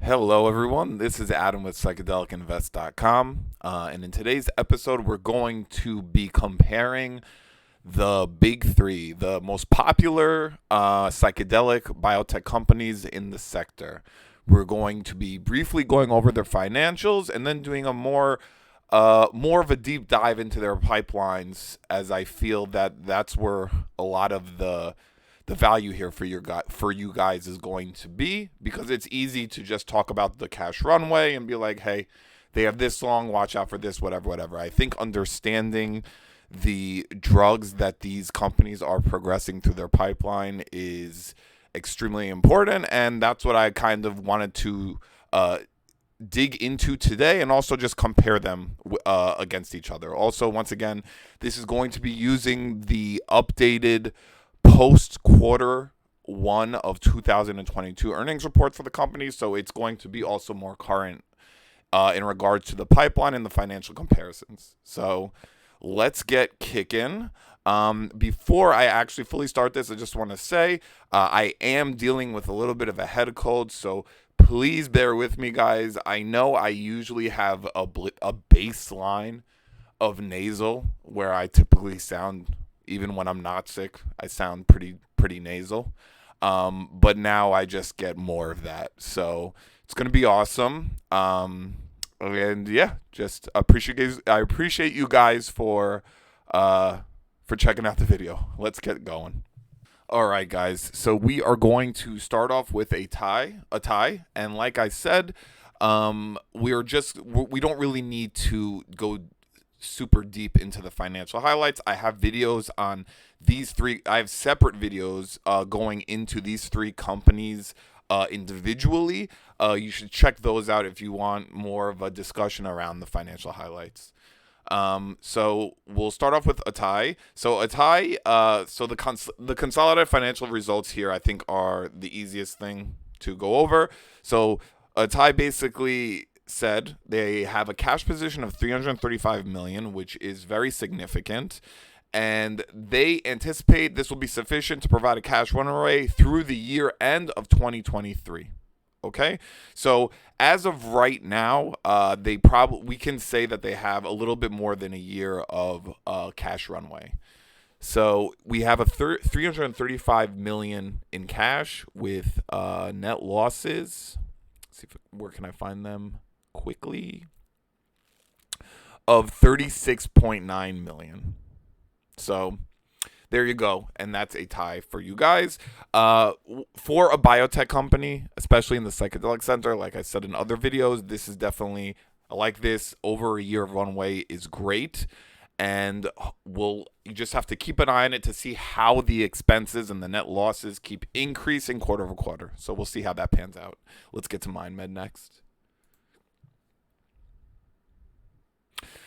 Hello, everyone. This is Adam with psychedelicinvest.com. And in today's episode, we're going to be comparing the big three, the most popular psychedelic biotech companies in the sector. We're going to be briefly going over their financials and then doing a more of a deep dive into their pipelines, as I feel that that's where a lot of the value here for you guys is going to be, because it's easy to just talk about the cash runway and be like, hey, they have this long, watch out for this, whatever. I think understanding the drugs that these companies are progressing through their pipeline is extremely important, and that's what I kind of wanted to dig into today, and also just compare them against each other. Also, once again, this is going to be using the updated post quarter one of 2022 earnings report for the company, so it's going to be also more current in regards to the pipeline and the financial comparisons. So let's get kicking. Before I actually fully start this, I just want to say I am dealing with a little bit of a head cold, so please bear with me, guys. I know I usually have a baseline of nasal where I typically sound, even when I'm not sick, I sound pretty nasal. But now I just get more of that, so it's gonna be awesome. And yeah, just I appreciate you guys for checking out the video. Let's get going. All right, guys. So we are going to start off with a tie, and like I said, we don't really need to go super deep into the financial highlights. I have videos on these three. I have separate videos going into these three companies individually. You should check those out if you want more of a discussion around the financial highlights. So we'll start off with Atai. So Atai, the consolidated financial results here, I think, are the easiest thing to go over. So Atai basically said they have a cash position of 335 million, which is very significant, and they anticipate this will be sufficient to provide a cash runway through the year end of 2023. Okay, so as of right now, we can say that they have a little bit more than a year of cash runway. So we have a 335 million in cash with net losses. Let's see where can I find them quickly, of 36.9 million. So there you go, and that's a tie for you guys. For a biotech company, especially in the psychedelic center, like I said in other videos, this is definitely, I like this. Over a year of runway is great, and you just have to keep an eye on it to see how the expenses and the net losses keep increasing quarter over quarter. So we'll see how that pans out. Let's get to MindMed next.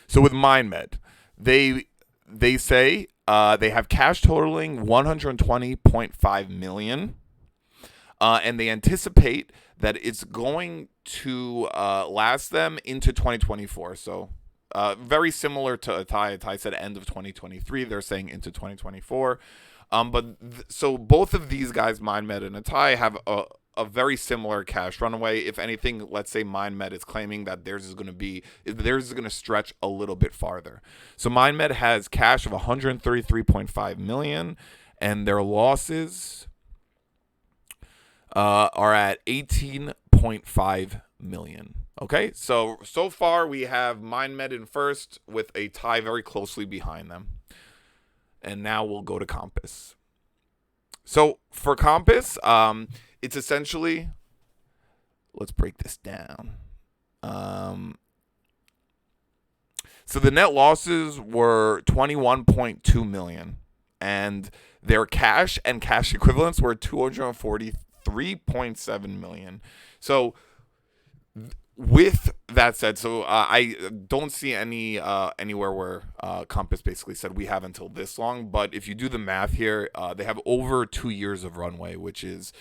So with MindMed, they say they have cash totaling 120.5 million, and they anticipate that it's going to last them into 2024. So very similar to Atai. Atai said end of 2023. They're saying into 2024. So both of these guys, MindMed and Atai, have a very similar cash runway. If anything, let's say MindMed is claiming that theirs is going to stretch a little bit farther. So MindMed has cash of 133.5 million, and their losses are at 18.5 million. Okay, so far we have MindMed in first with Atai very closely behind them. And now we'll go to Compass. So for Compass, it's essentially, let's break this down. So the net losses were 21.2 million, and their cash and cash equivalents were 243.7 million. So with that said, so I don't see anywhere where Compass basically said we have until this long. But if you do the math here, they have over 2 years of runway, which is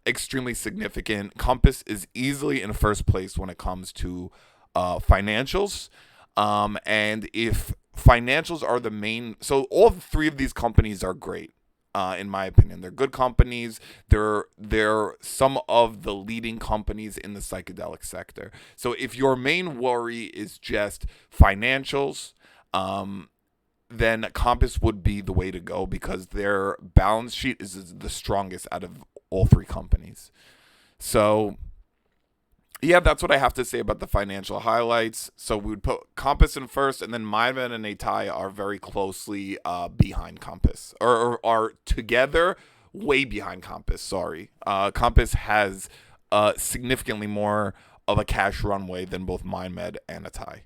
extremely significant. Compass is easily in first place when it comes to financials. And if financials are the main, so all three of these companies are great. in my opinion. They're good companies. They're some of the leading companies in the psychedelic sector. So if your main worry is just financials, then Compass would be the way to go because their balance sheet is the strongest out of all three companies. So yeah, that's what I have to say about the financial highlights. So we would put Compass in first, and then MindMed and Atai are very closely behind Compass, or are together way behind Compass. Sorry, Compass has significantly more of a cash runway than both MindMed and Atai.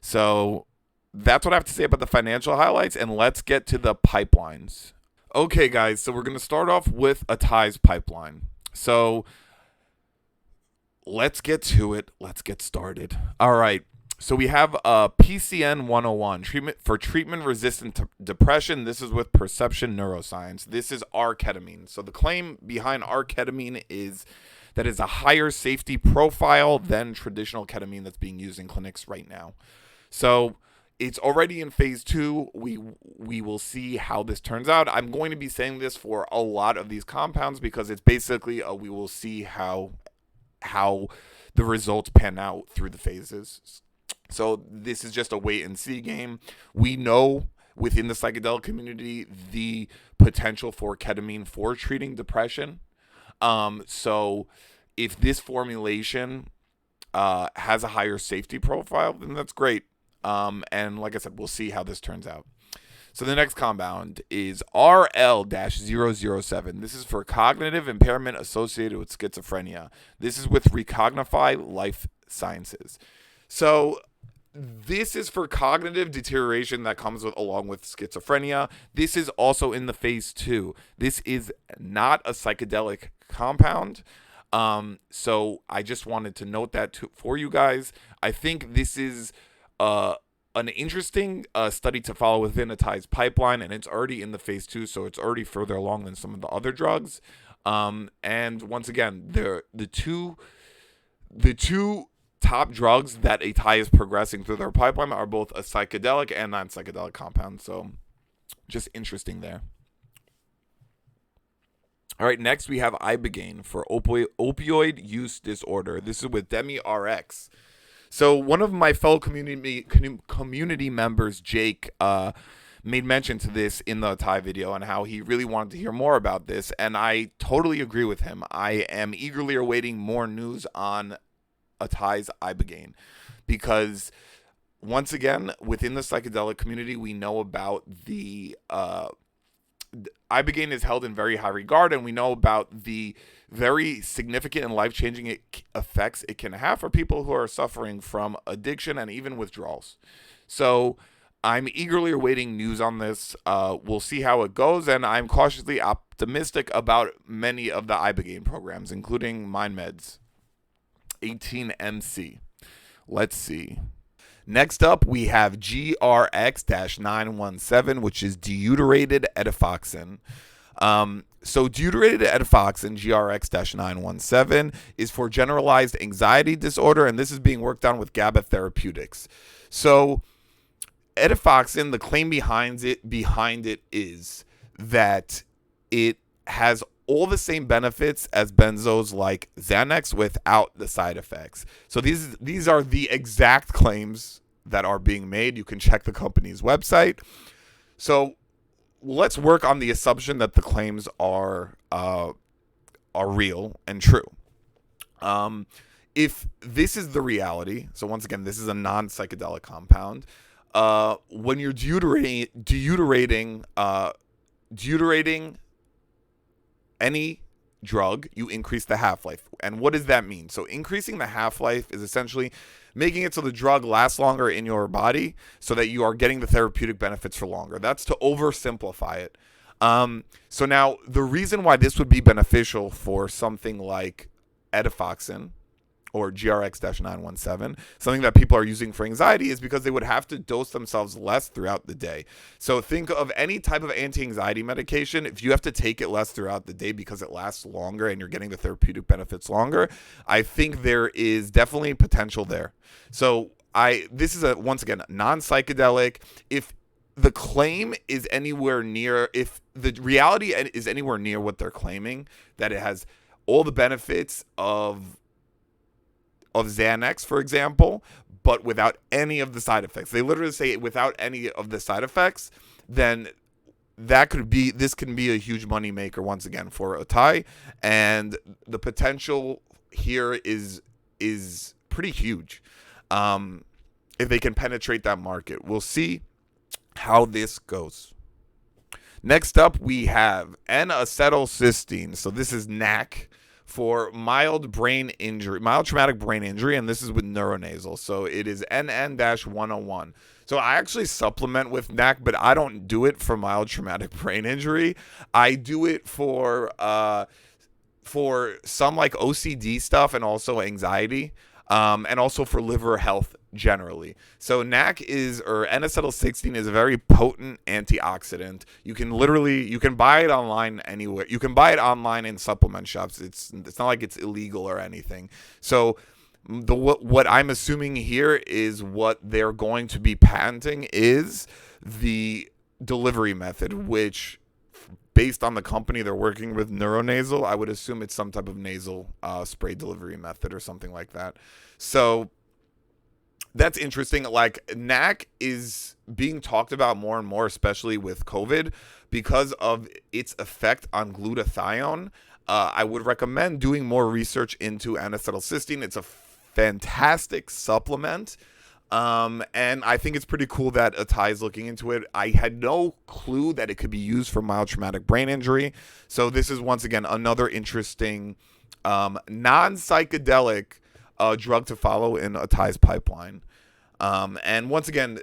So that's what I have to say about the financial highlights, and let's get to the pipelines. Okay, guys, so we're going to start off with Atai's pipeline. So let's get to it. Let's get started. All right. So we have PCN 101, treatment resistant depression. This is with Perception Neuroscience. This is R-ketamine. So the claim behind R-ketamine is that it's a higher safety profile than traditional ketamine that's being used in clinics right now. So it's already in phase 2. We will see how this turns out. I'm going to be saying this for a lot of these compounds because it's basically we will see how the results pan out through the phases. So this is just a wait and see game. We know within the psychedelic community the potential for ketamine for treating depression. So if this formulation has a higher safety profile, then that's great. And like I said, we'll see how this turns out. So the next compound is RL-007. This is for cognitive impairment associated with schizophrenia. This is with Atai Life Sciences. So this is for cognitive deterioration that comes along with schizophrenia. This is also in the phase 2. This is not a psychedelic compound. So I just wanted to note that for you guys. I think this is an interesting study to follow within Atai's pipeline, and it's already in the phase 2, so it's already further along than some of the other drugs. And once again, the two top drugs that Atai is progressing through their pipeline are both a psychedelic and non-psychedelic compound. So just interesting there. All right, next we have Ibogaine for opioid use disorder. This is with DemiRx. So one of my fellow community members, Jake, made mention to this in the Atai video and how he really wanted to hear more about this, and I totally agree with him. I am eagerly awaiting more news on Atai's Ibogaine because, once again, within the psychedelic community, we know about the Ibogaine is held in very high regard, and we know about the very significant and life-changing effects it can have for people who are suffering from addiction and even withdrawals. So I'm eagerly awaiting news on this. We'll see how it goes, and I'm cautiously optimistic about many of the Ibogaine programs, including MindMed's 18MC. Let's see. Next up, we have GRX-917, which is deuterated etifoxine. So deuterated etifoxine, GRX-917, is for generalized anxiety disorder, and this is being worked on with GABA Therapeutics. So etifoxine, the claim behind it is that it has all the same benefits as benzos like Xanax without the side effects. So these are the exact claims that are being made. You can check the company's website. So let's work on the assumption that the claims are real and true. If this is the reality, so once again, this is a non-psychedelic compound. When you're deuterating any drug, you increase the half-life. And what does that mean? So increasing the half-life is essentially making it so the drug lasts longer in your body so that you are getting the therapeutic benefits for longer. That's to oversimplify it. So now the reason why this would be beneficial for something like etifoxine or GRX-917, something that people are using for anxiety, is because they would have to dose themselves less throughout the day. So think of any type of anti-anxiety medication. If you have to take it less throughout the day because it lasts longer and you're getting the therapeutic benefits longer, I think there is definitely potential there. So this is once again non-psychedelic. If the claim is anywhere near, if the reality is anywhere near what they're claiming, that it has all the benefits of Xanax, for example, but without any of the side effects. They literally say without any of the side effects, then this can be a huge money maker once again for Atai, and the potential here is pretty huge. If they can penetrate that market, we'll see how this goes. Next up, we have N-acetylcysteine. So this is NAC for mild traumatic brain injury, and this is with neuronasal. So it is NN-101. So I actually supplement with NAC, but I don't do it for mild traumatic brain injury. I do it for some like OCD stuff and also anxiety, and also for liver health generally. So N-acetylcysteine is a very potent antioxidant. You can buy it online anywhere. You can buy it online in supplement shops. It's not like it's illegal or anything. So what I'm assuming here is what they're going to be patenting is the delivery method, which, based on the company they're working with, neuronasal, I would assume it's some type of nasal spray delivery method or something like that. So that's interesting. Like, NAC is being talked about more and more, especially with COVID, because of its effect on glutathione. I would recommend doing more research into N-acetylcysteine. It's a fantastic supplement. And I think it's pretty cool that Atai is looking into it. I had no clue that it could be used for mild traumatic brain injury. So this is, once again, another interesting non-psychedelic drug to follow in Atai's pipeline. And once again,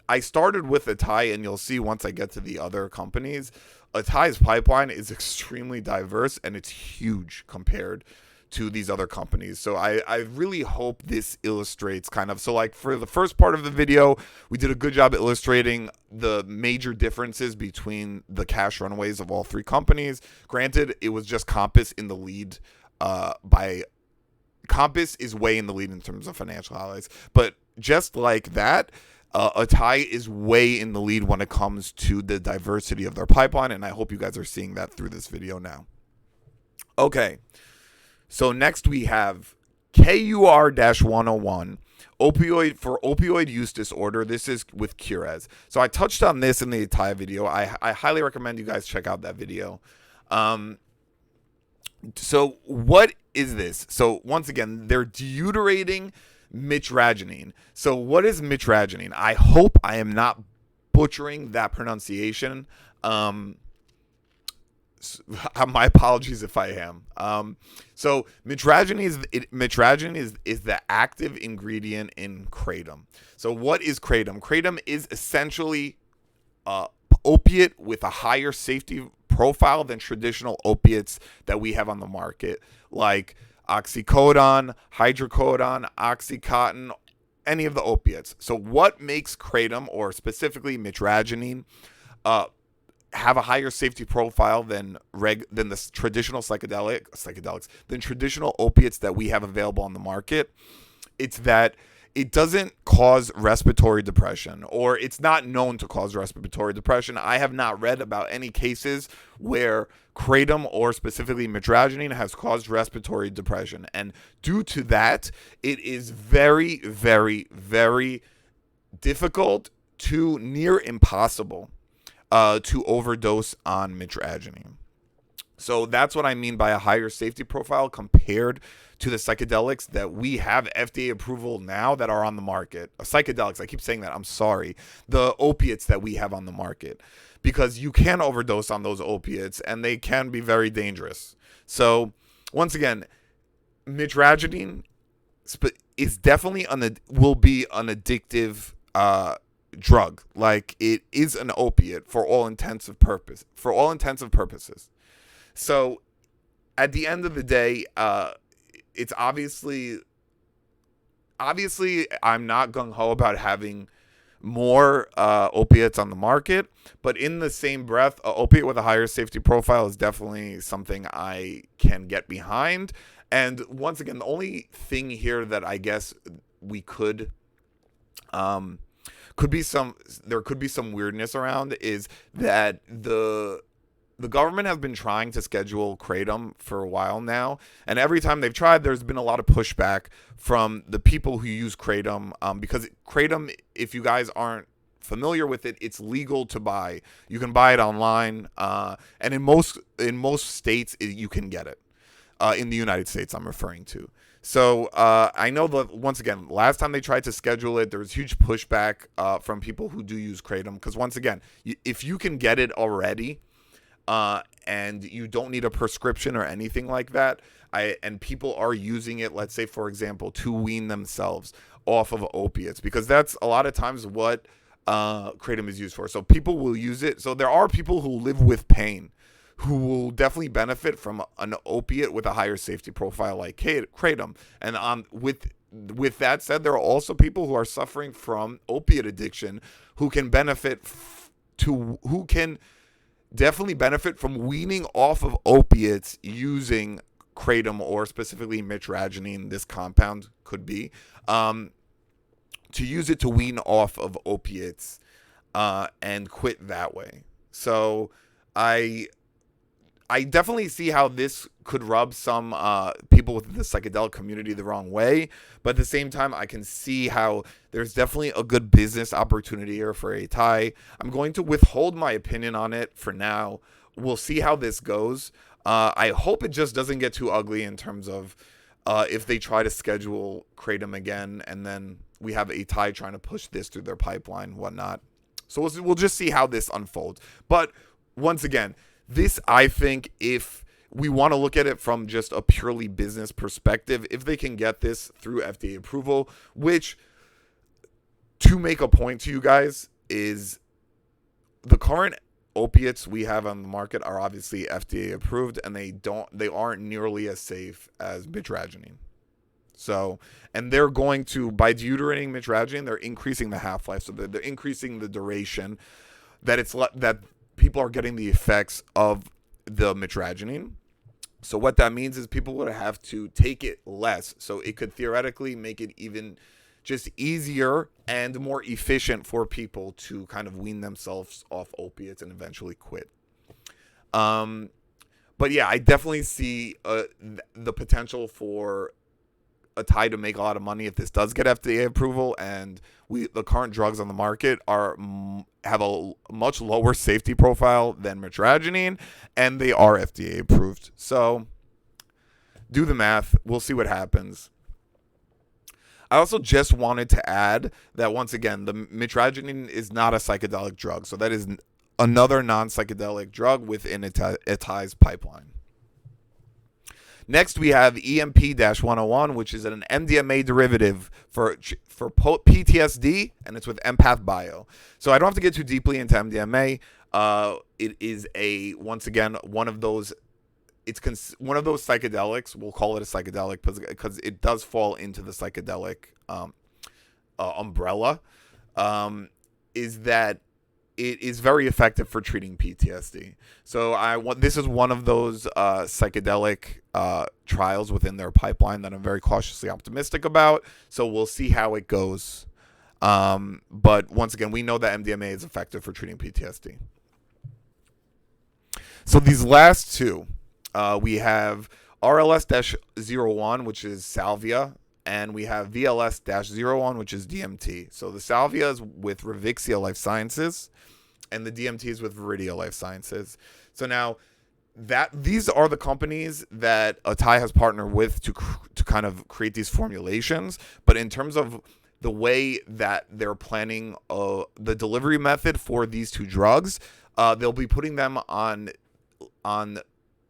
I started with Atai, and you'll see once I get to the other companies, Atai's pipeline is extremely diverse, and it's huge compared to these other companies. So I really hope this illustrates kind of, so like for the first part of the video, we did a good job illustrating the major differences between the cash runways of all three companies. Granted, it was just Compass in the lead Compass is way in the lead in terms of financial highlights, but just like that, Atai is way in the lead when it comes to the diversity of their pipeline, and I hope you guys are seeing that through this video now. Okay, so next we have KUR-101, opioid use disorder. This is with Curez. So I touched on this in the Atai video. I highly recommend you guys check out that video. So what is this? So once again, they're deuterating mitragynine. So what is mitragynine? I hope I am not butchering that pronunciation. My apologies if I am. So mitragynine is the active ingredient in kratom. So what is kratom? Kratom is essentially opiate with a higher safety profile than traditional opiates that we have on the market, like oxycodone, hydrocodone, oxycontin, any of the opiates. So what makes kratom, or specifically mitragynine, have a higher safety profile than the traditional psychedelics, than traditional opiates that we have available on the market? It's that it doesn't cause respiratory depression, or it's not known to cause respiratory depression. I have not read about any cases where kratom, or specifically mitragynine, has caused respiratory depression. And due to that, it is very, very, very difficult to near impossible to overdose on mitragynine. So that's what I mean by a higher safety profile compared to the psychedelics that we have FDA approval now that are on the market. Psychedelics, I keep saying that, I'm sorry. The opiates that we have on the market. Because you can overdose on those opiates, and they can be very dangerous. So once again, mitragynine is definitely will be an addictive drug. Like, it is an opiate for all intensive purposes. So at the end of the day, it's obviously I'm not gung-ho about having more opiates on the market, but in the same breath, an opiate with a higher safety profile is definitely something I can get behind. And once again, the only thing here that I guess we could could be some weirdness around is that the government has been trying to schedule kratom for a while now, and every time they've tried, there's been a lot of pushback from the people who use kratom, because kratom, if you guys aren't familiar with it, it's legal to buy. You can buy it online, and in most states you can get it. In the United States, I'm referring to. So I know that, once again, last time they tried to schedule it, there was huge pushback from people who do use kratom, because once again, if you can get it already, and you don't need a prescription or anything like that, and people are using it, let's say, for example, to wean themselves off of opiates, because that's a lot of times what kratom is used for. So people will use it. So there are people who live with pain who will definitely benefit from an opiate with a higher safety profile like kratom. And with that said, there are also people who are suffering from opiate addiction who can who can definitely benefit from weaning off of opiates using kratom, or specifically mitragynine. This compound could be to use it to wean off of opiates and quit that way. So I definitely see how this could rub some people within the psychedelic community the wrong way. But at the same time, I can see how there's definitely a good business opportunity here for Atai. I'm going to withhold my opinion on it for now. We'll see how this goes. I hope it just doesn't get too ugly in terms of if they try to schedule kratom again, and then we have Atai trying to push this through their pipeline, whatnot. So we'll just see how this unfolds. But once again, this, I think, if we want to look at it from just a purely business perspective, if they can get this through FDA approval, which, to make a point to you guys, is the current opiates we have on the market are obviously FDA approved, and they aren't nearly as safe as mitragynine. So, and they're going to, by deuterating mitragynine, they're increasing the half-life, so they're increasing the duration that people are getting the effects of the mitragynine. So what that means is people would have to take it less. So it could theoretically make it even just easier and more efficient for people to kind of wean themselves off opiates and eventually quit. But yeah, I definitely see the potential for Atai to make a lot of money if this does get FDA approval, and the current drugs on the market have a much lower safety profile than mitragynine, and they are FDA approved. So do the math. We'll see what happens. I also just wanted to add that, once again, the mitragynine is not a psychedelic drug. So that is another non-psychedelic drug within Atai's pipeline. Next, we have EMP-101, which is an MDMA derivative for PTSD, and it's with Empath Bio. So I don't have to get too deeply into MDMA. It is once again, one of those psychedelics. We'll call it a psychedelic because it does fall into the psychedelic umbrella. Is that it is very effective for treating PTSD. So this is one of those psychedelic trials within their pipeline that I'm very cautiously optimistic about. So we'll see how it goes. But once again, we know that MDMA is effective for treating PTSD. So these last two, we have RLS-01, which is salvia, and we have VLS-01, which is DMT. So the salvia is with Revixia Life Sciences, and the DMT is with Viridia Life Sciences. So now these are the companies that Atai has partnered with to kind of create these formulations. But in terms of the way that they're planning the delivery method for these two drugs, they'll be putting them on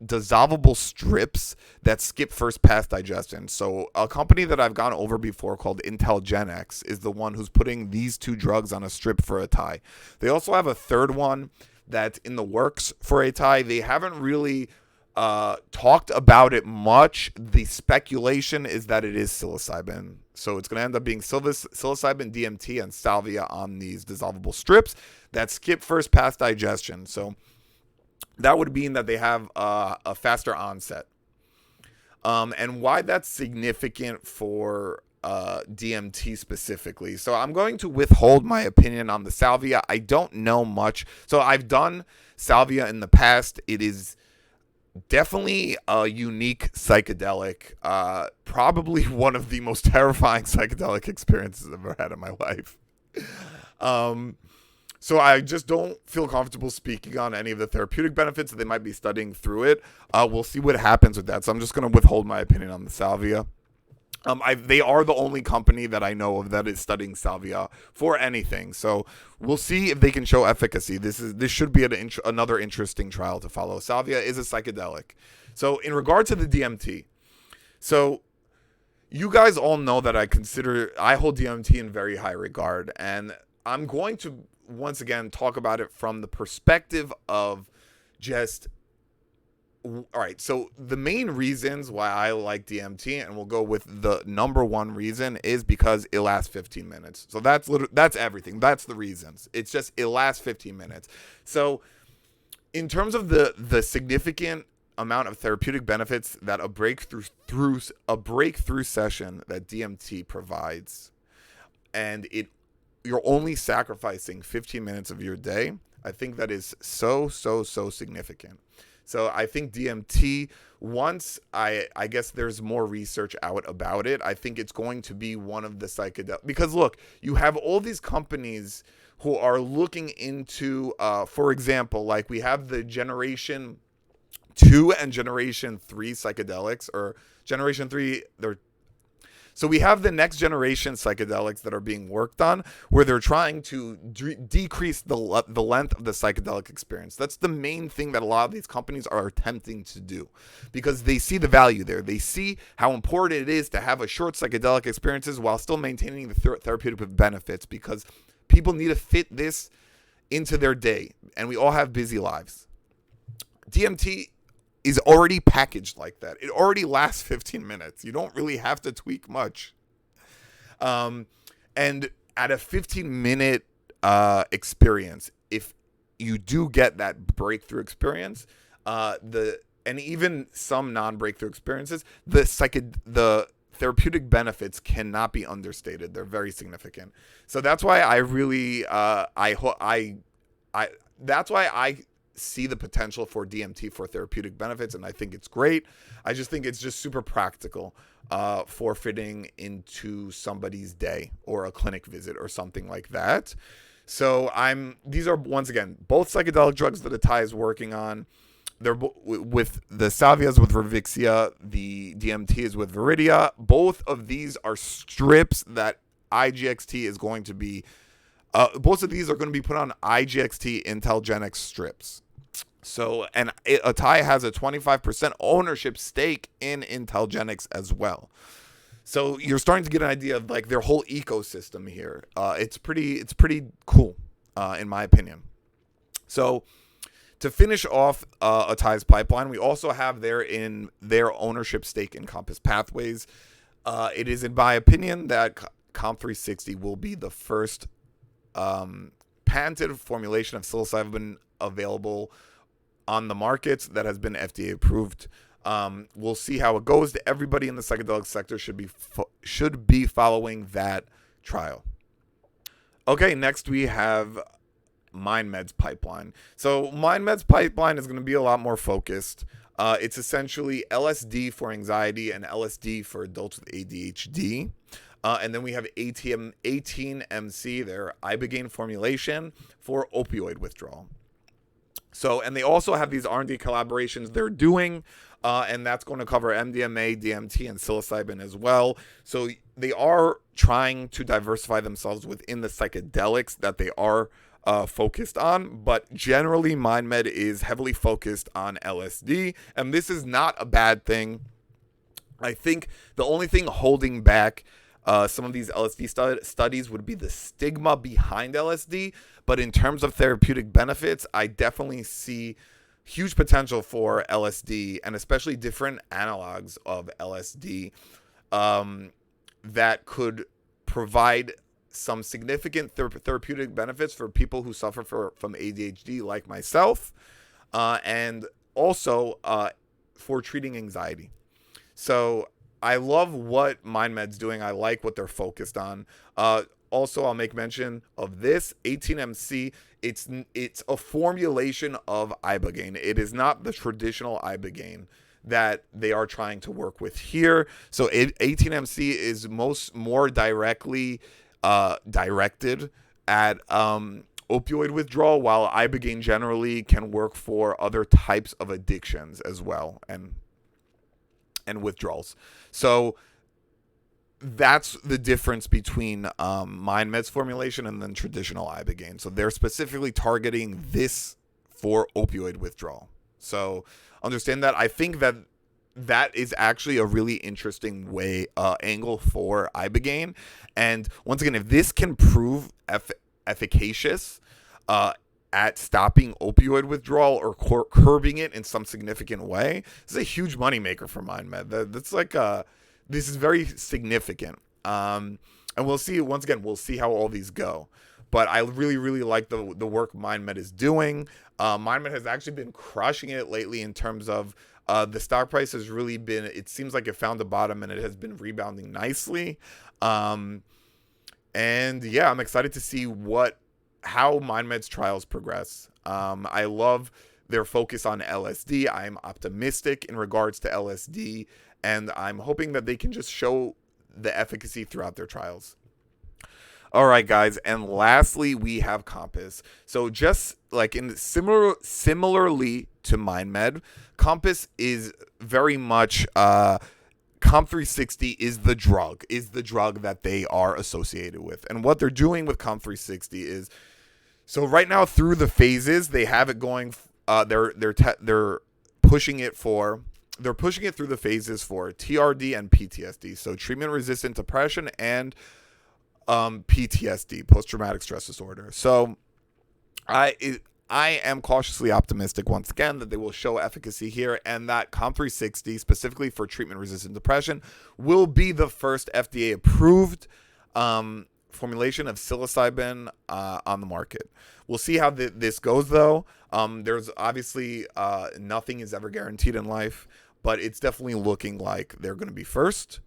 dissolvable strips that skip first pass digestion. So a company that I've gone over before called IntelGenX is the one who's putting these two drugs on a strip for Atai. They also have a third one that's in the works for Atai. They haven't really talked about it much. The speculation is that it is psilocybin. So it's going to end up being psilocybin, DMT, and salvia on these dissolvable strips that skip first pass digestion. So that would mean that they have a faster onset. And why that's significant for DMT specifically. So I'm going to withhold my opinion on the salvia. I don't know much. So I've done salvia in the past. It is definitely a unique psychedelic. Probably one of the most terrifying psychedelic experiences I've ever had in my life. So I just don't feel comfortable speaking on any of the therapeutic benefits that they might be studying through it. We'll see what happens with that. So I'm just going to withhold my opinion on the salvia. They are the only company that I know of that is studying salvia for anything. So we'll see if they can show efficacy. This should be another interesting trial to follow. Salvia is a psychedelic. So in regard to the DMT, so you guys all know that I hold DMT in very high regard, and I'm going to once again talk about it from the perspective of just. All right, so the main reasons why I like DMT, and we'll go with the number one reason, is because it lasts 15 minutes. So that's everything. That's the reasons. It's just it lasts 15 minutes. So in terms of the significant amount of therapeutic benefits that a breakthrough session that DMT provides, and you're only sacrificing 15 minutes of your day, I think that is so significant. So I think DMT, once I guess there's more research out about it, I think it's going to be one of the psychedelic. Because look, you have all these companies who are looking into, for example, like we have the Generation 2 and Generation 3 psychedelics, or Generation 3, so we have the next generation psychedelics that are being worked on, where they're trying to decrease the length of the psychedelic experience. That's the main thing that a lot of these companies are attempting to do, because they see the value there. They see how important it is to have a short psychedelic experiences while still maintaining the therapeutic benefits, because people need to fit this into their day, and we all have busy lives. DMT is already packaged like that. It already lasts 15 minutes. You don't really have to tweak much. And at a 15-minute experience, if you do get that breakthrough experience, and even some non-breakthrough experiences, the therapeutic benefits cannot be understated. They're very significant. So that's why I really that's why I see the potential for DMT for therapeutic benefits, and I think it's great. I just think it's just super practical for fitting into somebody's day or a clinic visit or something like that. So these are, once again, both psychedelic drugs that Atai is working on. They're with the salvias with Revixia, the DMT is with Viridia. Both of these are strips that IGXT is going to be both of these are going to be put on IGXT Intelligenics strips. So, and Atai has a 25% ownership stake in Intelligenics as well. So you're starting to get an idea of like their whole ecosystem here. It's pretty cool, in my opinion. So to finish off Atai's pipeline, we also have their ownership stake in Compass Pathways. It is in my opinion that COMP360 will be the first patented formulation of psilocybin available on the markets that has been FDA approved. We'll see how it goes. Everybody in the psychedelic sector should be following that trial. Okay, next we have MindMed's pipeline. So MindMed's pipeline is going to be a lot more focused. It's essentially LSD for anxiety and LSD for adults with ADHD. And then we have 18MC, their ibogaine formulation for opioid withdrawal. So, and they also have these R&D collaborations they're doing, and that's going to cover MDMA, DMT, and psilocybin as well. So they are trying to diversify themselves within the psychedelics that they are focused on, but generally MindMed is heavily focused on LSD, and this is not a bad thing. I think the only thing holding back some of these LSD studies would be the stigma behind LSD, but in terms of therapeutic benefits, I definitely see huge potential for LSD, and especially different analogs of LSD that could provide some significant therapeutic benefits for people who suffer from ADHD like myself, and also for treating anxiety. So I love what MindMed's doing. I like what they're focused on. Also, I'll make mention of this 18MC. It's a formulation of ibogaine. It is not the traditional ibogaine that they are trying to work with here. So 18MC is more directly directed at opioid withdrawal, while ibogaine generally can work for other types of addictions as well, and withdrawals. So that's the difference between MindMed's formulation and then traditional ibogaine. So they're specifically targeting this for opioid withdrawal. So understand that. I think that is actually a really interesting angle for ibogaine. And once again, if this can prove efficacious at stopping opioid withdrawal or curbing it in some significant way, this is a huge moneymaker for MindMed. That's like this is very significant. And we'll see, once again, we'll see how all these go. But I really, really like the work MindMed is doing. MindMed has actually been crushing it lately in terms of the stock price has really been, it seems like it found a bottom and it has been rebounding nicely. And yeah, I'm excited to see how MindMed's trials progress. I love their focus on LSD. I'm optimistic in regards to LSD, and I'm hoping that they can just show the efficacy throughout their trials. All right, guys, and lastly, we have Compass. So just like similarly to MindMed, Compass is very much COMP360 is the drug that they are associated with. And what they're doing with COMP360 is, so right now through the phases, they have it going. They're pushing it through the phases for TRD and PTSD. So treatment-resistant depression and PTSD, post-traumatic stress disorder. So I am cautiously optimistic once again that they will show efficacy here, and that COMP360 specifically for treatment-resistant depression will be the first FDA-approved formulation of psilocybin on the market. We'll see how this goes, though. There's obviously nothing is ever guaranteed in life, but it's definitely looking like they're going to be first.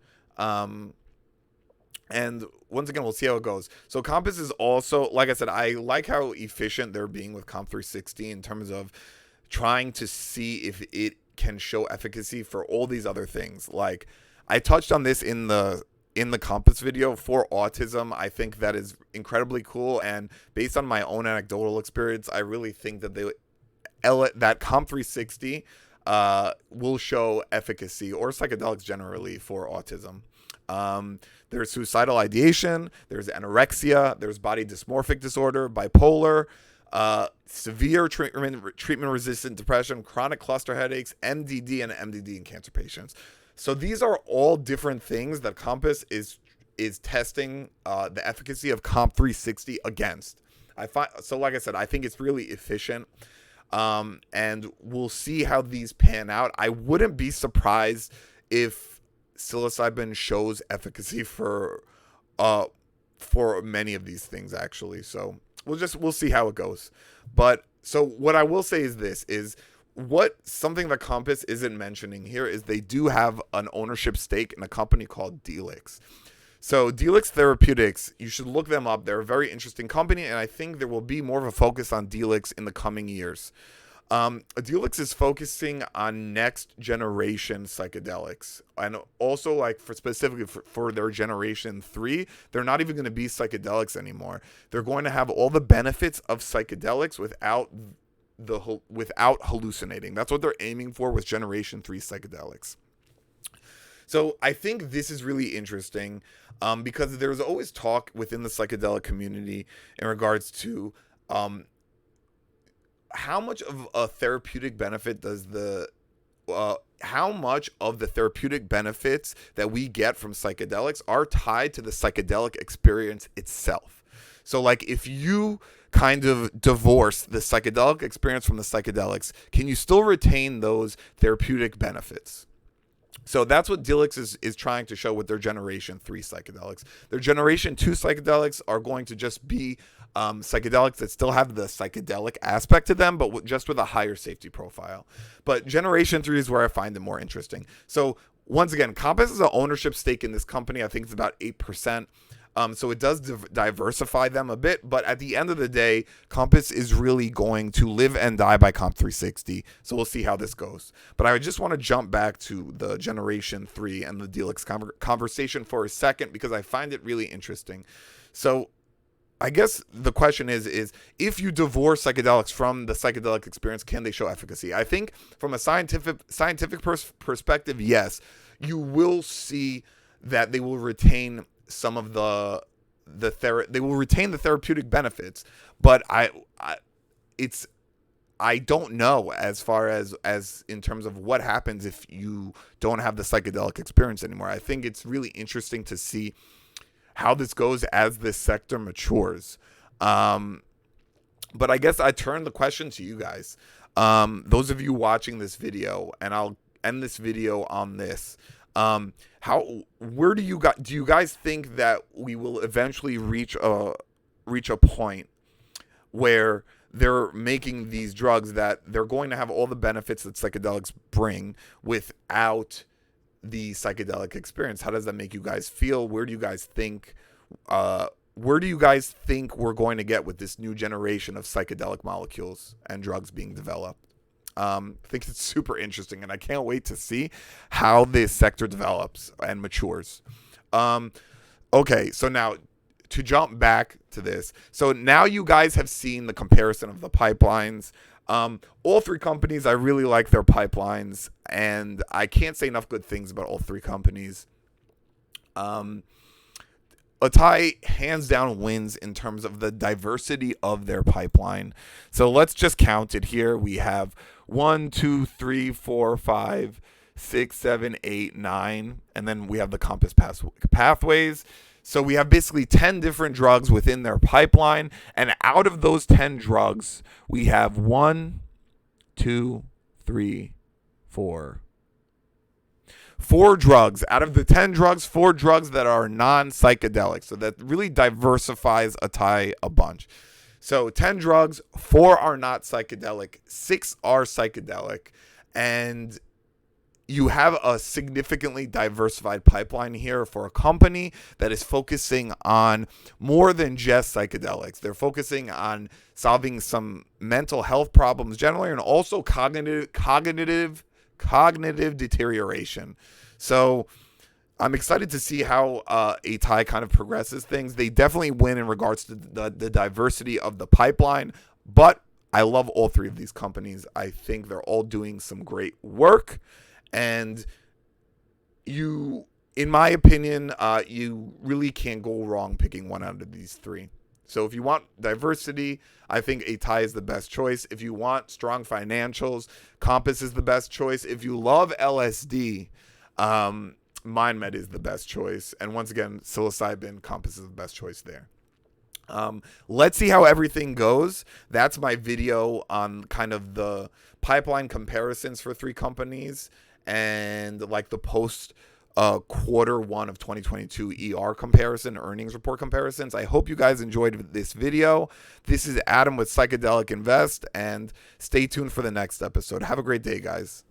And once again, we'll see how it goes. So Compass is also, like I said, I like how efficient they're being with COMP360 in terms of trying to see if it can show efficacy for all these other things. Like I touched on this in the Compass video for autism. I think that is incredibly cool, and based on my own anecdotal experience, I really think that that COMP360 will show efficacy, or psychedelics generally, for autism. There's suicidal ideation, there's anorexia, there's body dysmorphic disorder, bipolar, severe treatment-resistant depression, chronic cluster headaches, MDD, and MDD in cancer patients. So these are all different things that Compass is testing the efficacy of COMP360 against. So like I said, I think it's really efficient, and we'll see how these pan out. I wouldn't be surprised if psilocybin shows efficacy for many of these things, actually. So we'll see how it goes. But so what I will say is this is something that Compass isn't mentioning here is they do have an ownership stake in a company called Delix. So Delix Therapeutics, you should look them up. They're a very interesting company, and I think there will be more of a focus on Delix in the coming years. Delix is focusing on next generation psychedelics, and also like specifically for their generation 3, they're not even going to be psychedelics anymore. They're going to have all the benefits of psychedelics without hallucinating. That's what they're aiming for with generation 3 psychedelics. So I think this is really interesting because there's always talk within the psychedelic community in regards to how much of a therapeutic benefit does how much of the therapeutic benefits that we get from psychedelics are tied to the psychedelic experience itself. So like if you kind of divorce the psychedelic experience from the psychedelics, can you still retain those therapeutic benefits? So that's what Delix is trying to show with their generation 3 psychedelics. Their generation 2 psychedelics are going to just be psychedelics that still have the psychedelic aspect to them, but just with a higher safety profile. But generation 3 is where I find it more interesting. So once again, Compass has an ownership stake in this company. I think it's about 8%. So it does diversify them a bit, but at the end of the day, Compass is really going to live and die by Comp 360. So we'll see how this goes. But I just want to jump back to the Generation 3 and the Delix conversation for a second, because I find it really interesting. So I guess the question is if you divorce psychedelics from the psychedelic experience, can they show efficacy? I think from a scientific perspective, yes, you will see that they will retain some of they will retain the therapeutic benefits, but I don't know as far as in terms of what happens if you don't have the psychedelic experience anymore. I think it's really interesting to see how this goes as this sector matures. But I guess I turn the question to you guys. Those of you watching this video, and I'll end this video on this. Where do you guys think that we will eventually reach a point where they're making these drugs that they're going to have all the benefits that psychedelics bring without the psychedelic experience? How does that make you guys feel? Where do you guys think we're going to get with this new generation of psychedelic molecules and drugs being developed? I think it's super interesting, and I can't wait to see how this sector develops and matures. Okay, so now to jump back to this. So now you guys have seen the comparison of the pipelines. All three companies, I really like their pipelines, and I can't say enough good things about all three companies. Atai hands down wins in terms of the diversity of their pipeline. So let's just count it here. We have 1, 2, 3, 4, 5, 6, 7, 8, 9, and then we have the Compass pathways. So we have basically 10 different drugs within their pipeline, and out of those 10 drugs, we have 1, 2, 3, 4 drugs. Out of the 10 drugs, 4 drugs that are non-psychedelic. So that really diversifies Atai a bunch. So 10 drugs, 4 are not psychedelic, 6 are psychedelic, and you have a significantly diversified pipeline here for a company that is focusing on more than just psychedelics. They're focusing on solving some mental health problems generally, and also cognitive deterioration. So I'm excited to see how Atai kind of progresses things. They definitely win in regards to the diversity of the pipeline, but I love all three of these companies. I think they're all doing some great work, and in my opinion, you really can't go wrong picking one out of these three. So if you want diversity, I think Atai is the best choice. If you want strong financials, Compass is the best choice. If you love LSD, MindMed is the best choice. And once again, psilocybin, Compass is the best choice there. Let's see how everything goes. That's my video on kind of the pipeline comparisons for three companies and like the post quarter one of 2022 ER comparison, earnings report comparisons. I hope you guys enjoyed this video. This is Adam with Psychedelic Invest, and stay tuned for the next episode. Have a great day, guys.